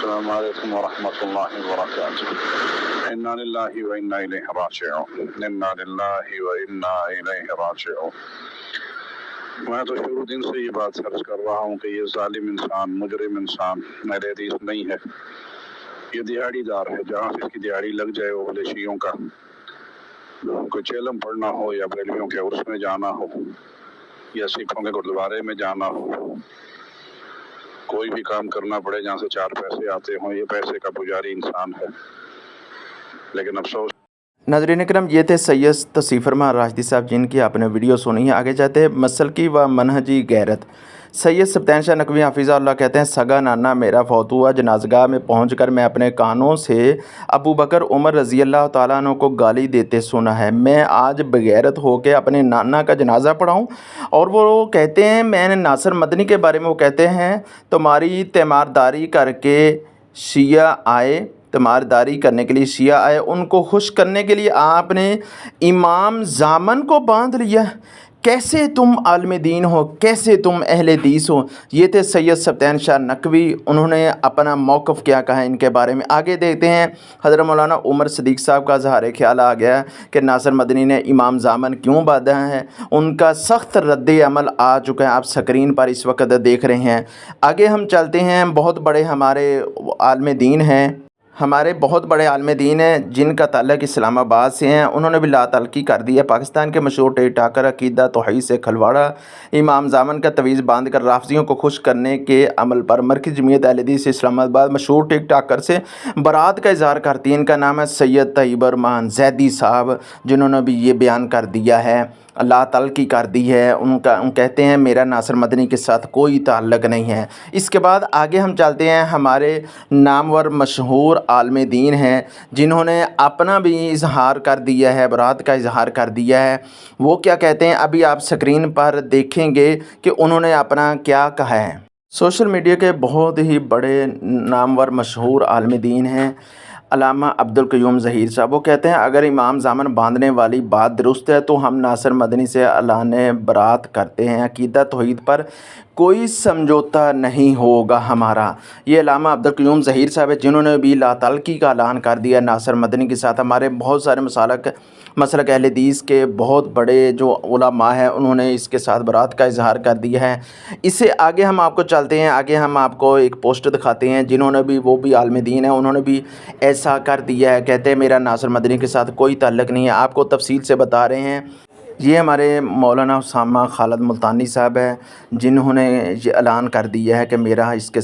السلام علیکم ورحمۃ اللہ وبرکاتہ۔ انا للہ و انا الیہ راجعون، انا للہ و انا الیہ راجعون۔ میں تو شروع دن سے یہ بات عرض کر رہا ہوں کہ یہ ظالم انسان، مجرم انسان میرے حدیث نہیں ہے، یہ دیہڑی دار ہے۔ جہاں سے اس کی دیہڑی لگ جائے وہ بولے شیعوں کا کوئی چیلم پڑھنا ہو، یا بریلویوں کے عرس میں جانا ہو، یا سکھوں کے گردوارے میں جانا ہو، کوئی بھی کام کرنا پڑے جہاں سے چار پیسے آتے ہوں، یہ پیسے کا پجاری انسان ہے۔ لیکن افسوس۔ ناظرین اکرام، یہ تھے سید توصیف فرما راشدی صاحب، جن کی آپ نے ویڈیو سنی ہے۔ آگے جاتے ہیں مسلکی و منہجی غیرت۔ سید سبطین شاہ نقوی حفظہ اللہ کہتے ہیں، سگا نانا میرا فوت ہوا، جنازگاہ میں پہنچ کر میں اپنے کانوں سے ابو بکر عمر رضی اللہ تعالیٰ عنہ کو گالی دیتے سنا ہے۔ میں آج بغیرت ہو کے اپنے نانا کا جنازہ پڑھاؤں؟ اور وہ کہتے ہیں، میں نے ناصر مدنی کے بارے میں وہ کہتے ہیں، تمہاری تیمارداری کر کے شیعہ آئے، تیمارداری کرنے کے لیے شیعہ آئے، ان کو خوش کرنے کے لیے آپ نے امام زامن کو باندھ لیا۔ کیسے تم عالم دین ہو، کیسے تم اہل حدیث ہو؟ یہ تھے سید سبطین شاہ نقوی، انہوں نے اپنا موقف کیا کہا ان کے بارے میں۔ آگے دیکھتے ہیں، حضرت مولانا عمر صدیق صاحب کا اظہار خیال آ گیا کہ ناصر مدنی نے امام زامن کیوں باندھا ہے، ان کا سخت رد عمل آ چکا ہے، آپ سکرین پر اس وقت دیکھ رہے ہیں۔ آگے ہم چلتے ہیں، بہت بڑے ہمارے عالم دین ہیں، ہمارے بہت بڑے عالم دین ہیں جن کا تعلق اسلام آباد سے ہیں، انہوں نے بھی لا تعلقی کر دی ہے۔ پاکستان کے مشہور ٹیک ٹاکر عقیدہ توحید سے کھلواڑا امام زامن کا تویز باندھ کر رافضیوں کو خوش کرنے کے عمل پر مرکزی جمعیت اہل حدیث اسلام آباد مشہور ٹیک ٹاکر سے برات کا اظہار کرتی ہے۔ ان کا نام ہے سید طیب الرحمن زیدی صاحب، جنہوں نے بھی یہ بیان کر دیا ہے، لا تعلقی کر دی ہے۔ ان کہتے ہیں میرا ناصر مدنی کے ساتھ کوئی تعلق نہیں ہے۔ اس کے بعد آگے ہم چلتے ہیں، ہمارے نامور مشہور عالم دین ہیں جنہوں نے اپنا بھی اظہار کر دیا ہے، برات کا اظہار کر دیا ہے۔ وہ کیا کہتے ہیں، ابھی آپ سکرین پر دیکھیں گے کہ انہوں نے اپنا کیا کہا ہے۔ سوشل میڈیا کے بہت ہی بڑے نامور مشہور عالم دین ہیں علامہ عبدالقیوم ظہیر صاحب، وہ کہتے ہیں اگر امام زامن باندھنے والی بات درست ہے تو ہم ناصر مدنی سے اعلان برات کرتے ہیں، عقیدہ توحید پر کوئی سمجھوتا نہیں ہوگا ہمارا۔ یہ علامہ عبدالقیوم ظہیر صاحب ہے جنہوں نے بھی لا تعلقی کا اعلان کر دیا ناصر مدنی کے ساتھ۔ ہمارے بہت سارے مسلک اہل حدیث کے بہت بڑے جو علماء ہیں انہوں نے اس کے ساتھ برات کا اظہار کر دیا ہے۔ اس سے آگے ہم آپ کو چلتے ہیں، آگے ہم آپ کو ایک پوسٹ دکھاتے ہیں جنہوں نے بھی، وہ بھی عالم دین ہیں، انہوں نے بھی ایسا کر دیا ہے، کہتے ہیں میرا ناصر مدنی کے ساتھ کوئی تعلق نہیں ہے۔ آپ کو تفصیل سے بتا رہے ہیں، یہ ہمارے مولانا اسامہ خالد ملتانی صاحب ہیں جنہوں نے یہ اعلان کر دیا ہے کہ میرا اس کے